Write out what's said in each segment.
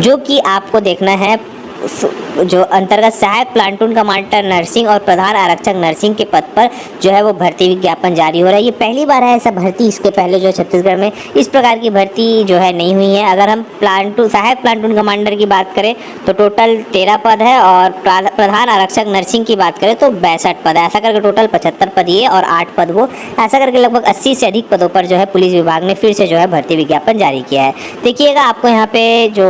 जो कि आपको देखना है जो अंतर्गत सहायक प्लाटून कमांडर नर्सिंग और प्रधान आरक्षक नर्सिंग के पद पर जो है वो भर्ती विज्ञापन जारी हो रहा है। ये पहली बार है ऐसा भर्ती, इसके पहले जो छत्तीसगढ़ में इस प्रकार की भर्ती जो है नहीं हुई है। अगर हम सहायक प्लाटून कमांडर की बात करें तो टोटल 13 पद है और प्रधान आरक्षक नर्सिंग की बात करें तो 62 पद है। ऐसा करके टोटल 75 पद ये और 8 पद वो, ऐसा करके लगभग 80 से अधिक पदों पर जो है पुलिस विभाग ने फिर से जो है भर्ती विज्ञापन जारी किया है। देखिएगा आपको यहाँ पे जो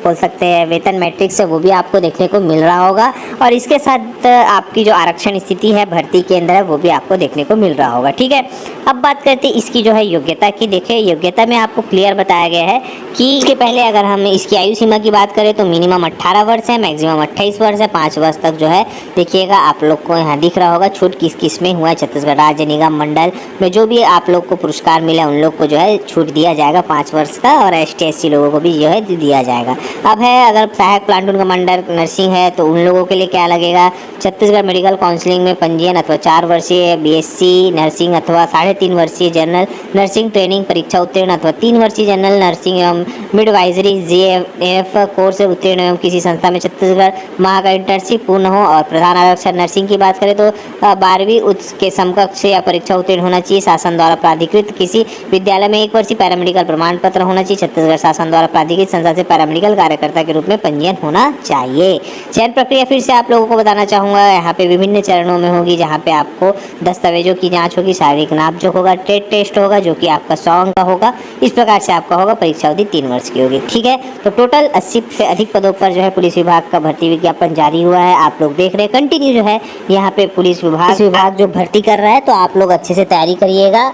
बोल सकते हैं वेतन मैट्रिक्स है वो भी आपको देखने को मिल रहा होगा और इसके साथ आपकी जो आरक्षण स्थिति है भर्ती के अंदर है वो भी आपको देखने को मिल रहा होगा। ठीक है, अब बात करते हैं इसकी जो है योग्यता की। देखिए योग्यता में आपको क्लियर बताया गया है कि इसके पहले अगर हम इसकी आयु सीमा की बात करें तो मिनिमम 18 वर्ष है, मैक्सिमम 28 वर्ष है। 5 वर्ष तक जो है देखिएगा आप लोग को यहाँ दिख रहा होगा छूट किस किस में हुआ है। छत्तीसगढ़ राज्य निगम मंडल में जो भी आप लोग को पुरस्कार मिला उन लोग को जो है छूट दिया जाएगा 5 वर्ष का, और ST/SC लोगों को भी जो है दिया जाएगा। अब है अगर सहायक प्लाटून कमांडर नर्सिंग है तो उन लोगों के लिए क्या लगेगा, छत्तीसगढ़ मेडिकल काउंसिलिंग में पंजीयन अथवा 4 वर्षीय BSc नर्सिंग अथवा 3.5 वर्षीय जनरल नर्सिंग ट्रेनिंग परीक्षा उत्तीर्ण अथवा 3 वर्षीय जनरल नर्सिंग एवं मिडवाइजरी JF कोर्स से उत्तीर्ण एवं किसी संस्था में छत्तीसगढ़ माह का इंटर्नशिप पूर्ण हो। और प्रधान आरक्षक नर्सिंग की बात करें तो 12वीं के समकक्ष या परीक्षा उत्तीर्ण होना चाहिए। शासन द्वारा प्राधिकृत किसी विद्यालय में 1 वर्षीय पैरामेडिकल प्रमाण पत्र होना चाहिए। छत्तीसगढ़ शासन द्वारा प्राधिकृत संस्था से पैरामेडिकल कार्यकर्ता के रूप में पंजीयन होना चाहिए। चयन प्रक्रिया फिर से आप लोगों को बताना चाहूँगा, यहाँ पे विभिन्न चरणों में होगी, जहाँ पे आपको दस्तावेजों की जांच होगी, शारीरिक नाप जोख होगा, टेस्ट होगा जो कि आपका 100 अंक का होगा। इस प्रकार से आपका होगा, परीक्षा अवधि 3 वर्ष की होगी। ठीक है, तो टोटल 80 से अधिक पदों पर जो है पुलिस विभाग का भर्ती विज्ञापन जारी हुआ है। आप लोग देख रहे हैं कंटिन्यू जो है यहाँ पे पुलिस विभाग जो भर्ती कर रहा है, तो आप लोग अच्छे से तैयारी करिएगा।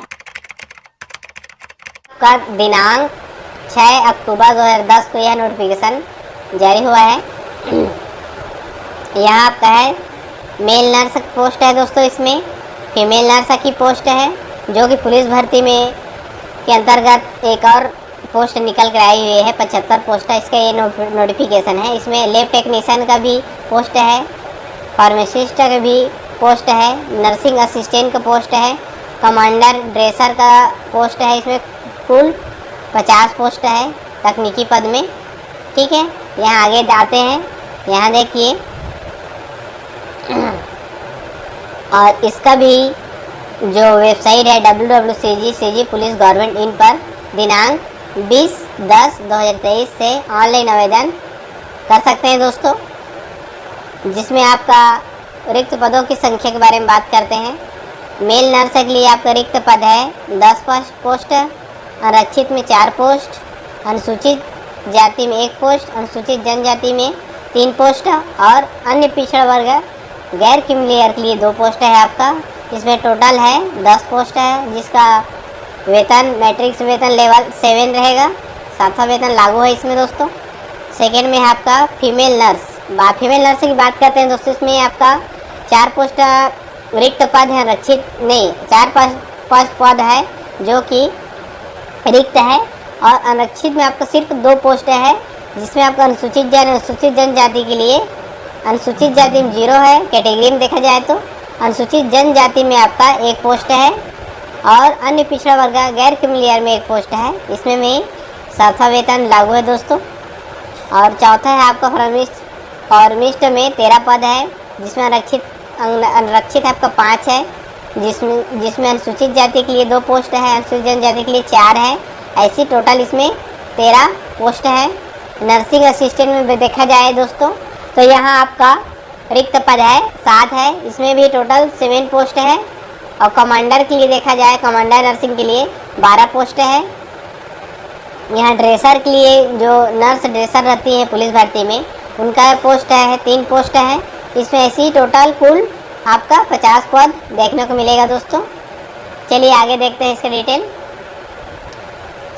का दिनांक 6 अक्टूबर 2010 को यह नोटिफिकेशन जारी हुआ है। यहाँ आपका है मेल नर्स पोस्ट है दोस्तों, इसमें फीमेल नर्स की पोस्ट है जो कि पुलिस भर्ती में के अंतर्गत एक और पोस्ट निकल कर आई हुई है। 75 पोस्ट है इसका ये नोटिफिकेशन है। इसमें लैब टेक्नीशियन का भी पोस्ट है, फार्मासिस्ट का भी पोस्ट है, नर्सिंग असिस्टेंट का पोस्ट है, कमांडर ड्रेसर का पोस्ट है। इसमें कुल 50 पोस्ट है तकनीकी पद में। ठीक है, यहाँ आगे जाते हैं, यहाँ देखिए और इसका भी जो वेबसाइट है www.cg पुलिस गवर्नमेंट इन पर दिनांक 20/10/2023 से ऑनलाइन आवेदन कर सकते हैं दोस्तों, जिसमें आपका रिक्त पदों की संख्या के बारे में बात करते हैं। मेल नर्स के लिए आपका रिक्त पद है 10 पोस्ट, आरक्षित में 4 पोस्ट, अनुसूचित जाति में 1 पोस्ट, अनुसूचित जनजाति में 3 पोस्ट और अन्य पिछड़ा वर्ग गैर क्रीमिलियर के लिए 2 पोस्ट है आपका। इसमें टोटल है 10 पोस्ट है, जिसका वेतन मैट्रिक्स वेतन लेवल 7 रहेगा। 7वां वेतन लागू है इसमें दोस्तों। सेकेंड में है आपका फीमेल नर्स। फीमेल नर्स की बात करते हैं दोस्तों, इसमें आपका 4 पोस्ट रिक्त पद है, आरक्षित नहीं 4 पद है जो कि रिक्त है, और आरक्षित में आपका सिर्फ 2 पोस्ट है, जिसमें आपका अनुसूचित जनजाति के लिए अनुसूचित जाति में 0 है। कैटेगरी में देखा जाए तो अनुसूचित जनजाति में आपका 1 पोस्ट है और अन्य पिछड़ा वर्ग गैर क्रीमिलियर में 1 पोस्ट है। इसमें में 7वां वेतन लागू है दोस्तों। और चौथा है आपका फार्मिस्ट में 13 पद है, जिसमें आरक्षित आपका 5 है, जिसमें अनुसूचित जाति के लिए 2 पोस्ट है, अनुसूचित जनजाति के लिए 4 है। ऐसी टोटल इसमें 13 पोस्ट है। नर्सिंग असिस्टेंट में देखा जाए दोस्तों तो यहाँ आपका रिक्त पद है 7 है, इसमें भी टोटल 7 पोस्ट है। और कमांडर के लिए देखा जाए, कमांडर नर्सिंग के लिए 12 पोस्ट है। यहाँ ड्रेसर के लिए जो नर्स ड्रेसर रहती है पुलिस भर्ती में, उनका पोस्ट है 3 पोस्ट है। इसमें ऐसी टोटल कुल आपका 50 पद देखने को मिलेगा दोस्तों। चलिए आगे देखते हैं इसका डिटेल।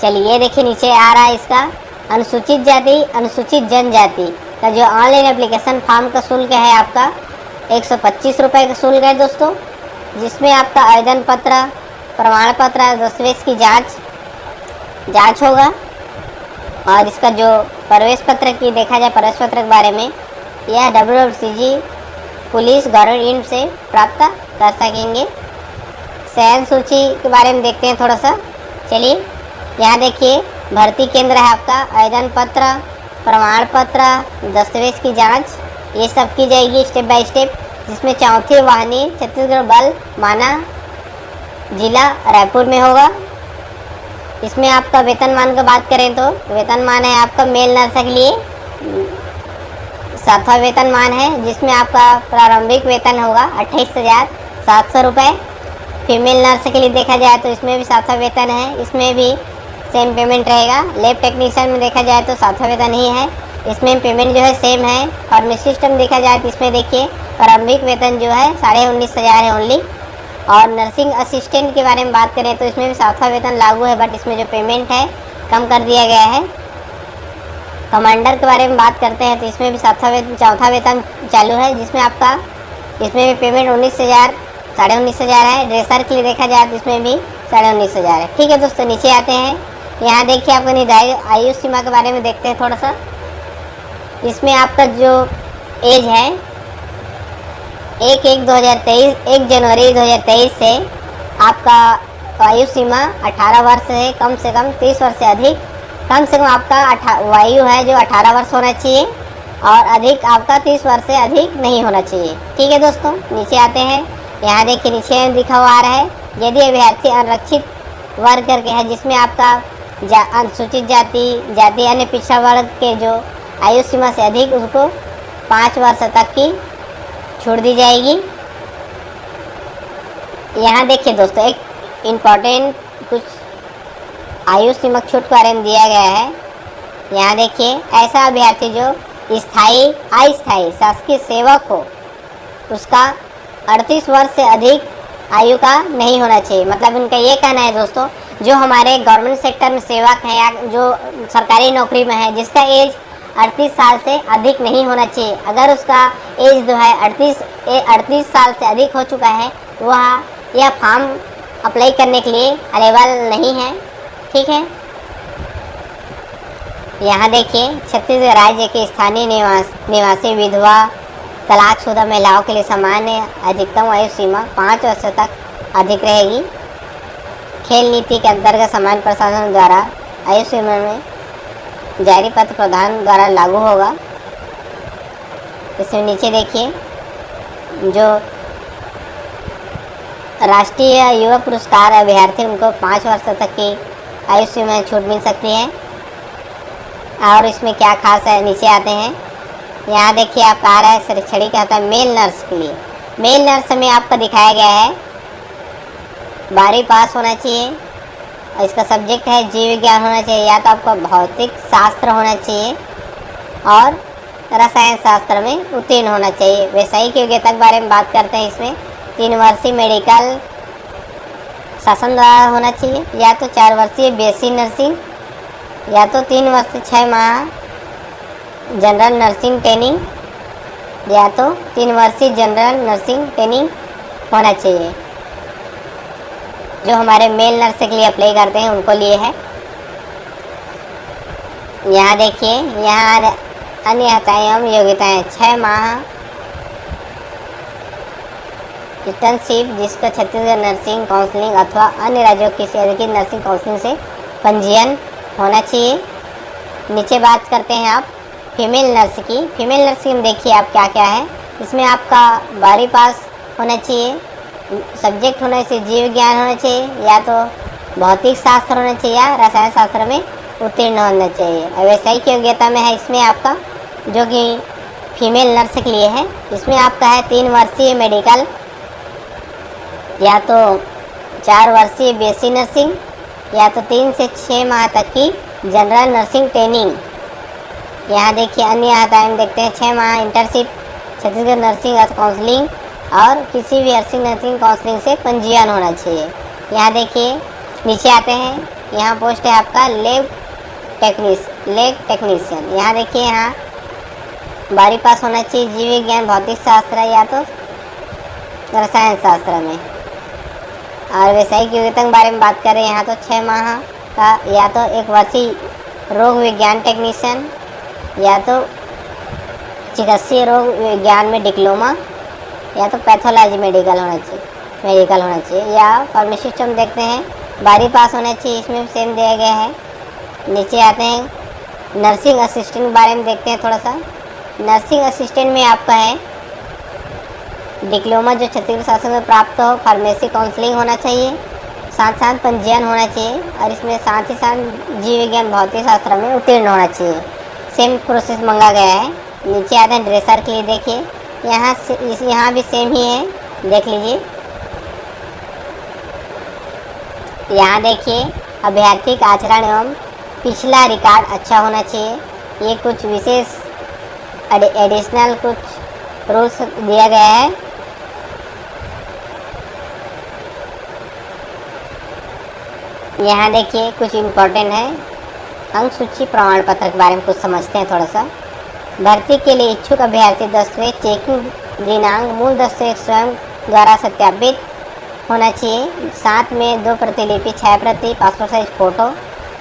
चलिए ये देखिए नीचे आ रहा है इसका अनुसूचित जाति अनुसूचित जनजाति का जो ऑनलाइन एप्लीकेशन फॉर्म का शुल्क है आपका 125 रुपये का शुल्क है दोस्तों, जिसमें आपका आवेदन पत्र, प्रमाण पत्र, दस्तावेज की जांच होगा। और इसका जो प्रवेश पत्र की देखा जाए, प्रवेश पत्र के बारे में यह www.cg पुलिस गवर्नमेंट इन से प्राप्त कर सकेंगे। चयन सूची के बारे में देखते हैं थोड़ा सा। चलिए यहाँ देखिए भर्ती केंद्र है आपका, आवेदन पत्र, प्रमाण पत्र, दस्तावेज की जांच, ये सब की जाएगी स्टेप बाय स्टेप। जिसमें चौथी वाहिनी छत्तीसगढ़ बल माना जिला रायपुर में होगा। इसमें आपका वेतनमान की बात करें तो वेतनमान है आपका मेल नर्स के लिए 7वां वेतनमान है, जिसमें आपका प्रारंभिक वेतन होगा 28,700 रुपये। फीमेल नर्स के लिए देखा जाए तो इसमें भी 7वां वेतन है, इसमें भी सेम पेमेंट रहेगा। लैब टेक्नीशियन में देखा जाए तो 7वां वेतन ही है, इसमें पेमेंट जो है सेम है। फार्मेसी सिस्टम देखा जाए तो इसमें देखिए प्रारंभिक वेतन जो है 19,500 है ओनली। और नर्सिंग असिस्टेंट के बारे में बात करें तो इसमें भी 7वां वेतन लागू है, बट इसमें जो पेमेंट है कम कर दिया गया है। कमांडर के बारे में बात करते हैं तो इसमें भी चौथा वेतन चालू है, जिसमें आपका इसमें भी पेमेंट 19,000 19,500 है। ड्रेसर के लिए देखा जाए तो इसमें भी 19,500 है। ठीक है दोस्तों, नीचे आते हैं। यहाँ देखिए आपको निर्धारित आयु सीमा के बारे में देखते हैं थोड़ा सा। इसमें आपका जो एज है 1 जनवरी 2023 से आपका आयु सीमा 18 वर्ष है, कम से कम 30 वर्ष से अधिक। कम से कम आपका वायु है जो 18 वर्ष होना चाहिए और अधिक आपका 30 वर्ष से अधिक नहीं होना चाहिए। ठीक है दोस्तों, नीचे आते हैं। यहाँ देखिए नीचे लिखा हुआ आ रहा है, यदि अभ्यर्थी अनारक्षित वर्ग करके है, जिसमें आपका अनुसूचित जाति अन्य पिछड़ा वर्ग के जो आयु सीमा से अधिक, उसको 5 वर्ष तक की छूट दी जाएगी। यहाँ देखिए दोस्तों, एक इम्पॉर्टेंट कुछ आयु सीमा छूट के बारे में दिया गया है। यहाँ देखिए, ऐसा अभ्यर्थी जो स्थायी अस्थायी शासकीय सेवक हो, उसका 38 वर्ष से अधिक आयु का नहीं होना चाहिए। मतलब इनका ये कहना है दोस्तों, जो हमारे गवर्नमेंट सेक्टर में सेवक हैं या जो सरकारी नौकरी में है, जिसका एज 38 साल से अधिक नहीं होना चाहिए। अगर उसका एज जो है 38 साल से अधिक हो चुका है, वह यह फॉर्म अप्लाई करने के लिए अलेबल नहीं है। ठीक है, यहाँ देखिए, छत्तीसगढ़ राज्य के स्थानीय निवासी विधवा तलाकशुदा महिलाओं के लिए सामान्य अधिकतम आयु सीमा 5 वर्ष तक अधिक रहेगी। खेल नीति के अंतर्गत सामान्य प्रशासन द्वारा आयु सीमा में जारी पत्र प्रधान द्वारा लागू होगा। इसमें नीचे देखिए, जो राष्ट्रीय युवा पुरस्कार अभ्यर्थी उनको 5 वर्ष तक की आयु सीमा में छूट मिल सकती है। और इसमें क्या खास है, नीचे आते हैं। यहाँ देखिए आप आ रहा है शैक्षणिक कहता है मेल नर्स के लिए। मेल नर्स में आपका दिखाया गया है 12वीं पास होना चाहिए और इसका सब्जेक्ट है जीव विज्ञान होना चाहिए, या तो आपका भौतिक शास्त्र होना चाहिए और रसायन शास्त्र में उत्तीर्ण होना चाहिए। व्यावसायिक योग्यता के बारे में बात करते हैं। इसमें 3 वर्षीय मेडिकल शासन द्वारा होना चाहिए, या तो 4 वर्षीय बीएससी नर्सिंग, या तो 3 वर्ष 6 माह जनरल नर्सिंग ट्रेनिंग, या तो 3 वर्षीय जनरल नर्सिंग ट्रेनिंग होना चाहिए। जो हमारे मेल नर्स के लिए अप्लाई करते हैं उनको लिए है। यहाँ देखिए, यहाँ अन्य एवं योग्यताएँ 6 माह इंटर्नशिप, जिसका छत्तीसगढ़ नर्सिंग काउंसलिंग अथवा अन्य राज्यों की अधिकृत नर्सिंग काउंसलिंग से पंजीयन होना चाहिए। नीचे बात करते हैं आप फीमेल नर्स की। फीमेल नर्सिंग में देखिए आप क्या क्या है। इसमें आपका 12वीं पास होना चाहिए, सब्जेक्ट होना चाहिए जीव विज्ञान होना चाहिए, या तो भौतिक शास्त्र होना चाहिए, या रसायन शास्त्र में उत्तीर्ण होना चाहिए। और व्यावसायिक योग्यता में है इसमें आपका, जो कि फीमेल नर्स के लिए है, इसमें आपका है 3 वर्षीय मेडिकल, या तो 4 वर्षीय बीएससी नर्सिंग, या तो 3 से 6 माह तक की जनरल नर्सिंग ट्रेनिंग। यहाँ देखिए अन्य टाइम देखते हैं 6 माह इंटर्नशिप छत्तीसगढ़ नर्सिंग काउंसलिंग और किसी भी नर्सिंग काउंसलिंग से पंजीयन होना चाहिए। यहाँ देखिए नीचे आते हैं, यहाँ पोस्ट है आपका लैब टेक्नीशियन। यहाँ देखिए, यहाँ 12वीं पास होना चाहिए जीव विज्ञान भौतिक शास्त्र या तो रसायन शास्त्र में। और व्यावसायिक योग्यता के बारे में बात करें, यहाँ तो 6 माह का या तो 1 वर्षीय रोग विज्ञान टेक्नीशियन, या तो चिकित्सीय रोग विज्ञान में डिप्लोमा, या तो पैथोलॉजी मेडिकल होना चाहिए, या फार्मासिस्ट हम देखते हैं 12वीं पास होना चाहिए, इसमें सेम दिया गया है। नीचे आते हैं नर्सिंग असिस्टेंट के बारे में देखते हैं थोड़ा सा। नर्सिंग असिस्टेंट में आपका है डिप्लोमा जो छत्तीसगढ़ शासन में प्राप्त हो, फार्मेसी काउंसलिंग होना चाहिए, साथ साथ पंजीयन होना चाहिए और इसमें साथ ही साथ जीव विज्ञान भौतिक शास्त्र में उत्तीर्ण होना चाहिए। सेम प्रोसेस मांगा गया है। नीचे आते हैं ड्रेसर के लिए, देखिए यहाँ भी सेम ही है, देख लीजिए। यहाँ देखिए अभ्यर्थी का आचरण एवं पिछला रिकॉर्ड अच्छा होना चाहिए। ये कुछ विशेष एडिशनल कुछ रूल्स दिया गया है। यहाँ देखिए कुछ इम्पोर्टेंट है, अंक सूची प्रमाण पत्र के बारे में कुछ समझते हैं थोड़ा सा। भर्ती के लिए इच्छुक अभ्यर्थी दस्तावेज चेकिंग दिनांक मूल दस्तावेज स्वयं द्वारा सत्यापित होना चाहिए। साथ में 2 प्रतिलिपि, 6 प्रति, पासपोर्ट साइज फ़ोटो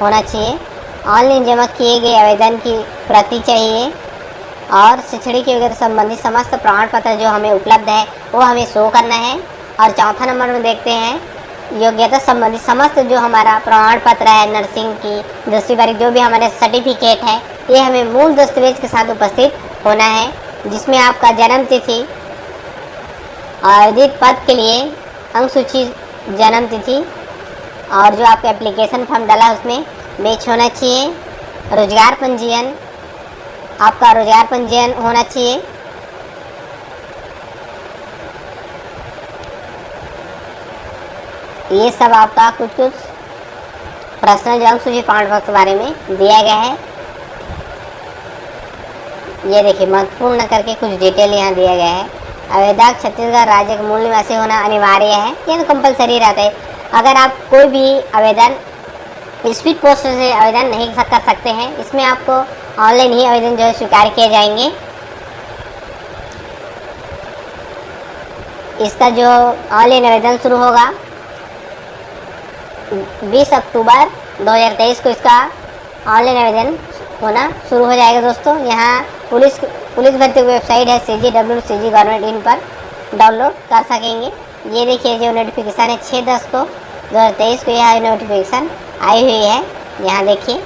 होना चाहिए। ऑनलाइन जमा किए गए आवेदन की प्रति चाहिए और शैक्षणिक योग्यता संबंधी समस्त प्रमाण पत्र जो हमें उपलब्ध है वो हमें शो करना है। और चौथा नंबर में देखते हैं योग्यता संबंधी समस्त जो हमारा प्रमाण पत्र है, नर्सिंग की 10वीं बारी जो भी हमारे सर्टिफिकेट है, ये हमें मूल दस्तावेज के साथ उपस्थित होना है, जिसमें आपका जन्म तिथि, आवेदित पद के लिए अंक सूची, जन्म तिथि और जो आपका एप्लीकेशन फॉर्म डाला है उसमें मैच होना चाहिए। रोजगार पंजीयन, आपका रोजगार पंजीयन होना चाहिए। ये सब आपका कुछ पर्सनल जो अंक सूची प्रमाण पत्र के बारे में दिया गया है। ये देखिए महत्वपूर्ण करके कुछ डिटेल यहाँ दिया गया है। आवेदक छत्तीसगढ़ राज्य के मूल निवासी होना अनिवार्य है, ये तो कंपलसरी रहता है। अगर आप कोई भी आवेदन स्पीड पोस्ट से आवेदन नहीं कर सकते हैं, इसमें आपको ऑनलाइन ही आवेदन जो है स्वीकार किए जाएंगे। इसका जो ऑनलाइन आवेदन शुरू होगा 20 अक्टूबर 2023 को इसका ऑनलाइन आवेदन होना शुरू हो जाएगा दोस्तों। यहाँ पुलिस भर्ती की वेबसाइट है CG गवर्नमेंट इन पर डाउनलोड कर सकेंगे। ये देखिए जो नोटिफिकेशन है 6/10 को 2023 को यह नोटिफिकेशन आई हुई है, यहाँ देखिए।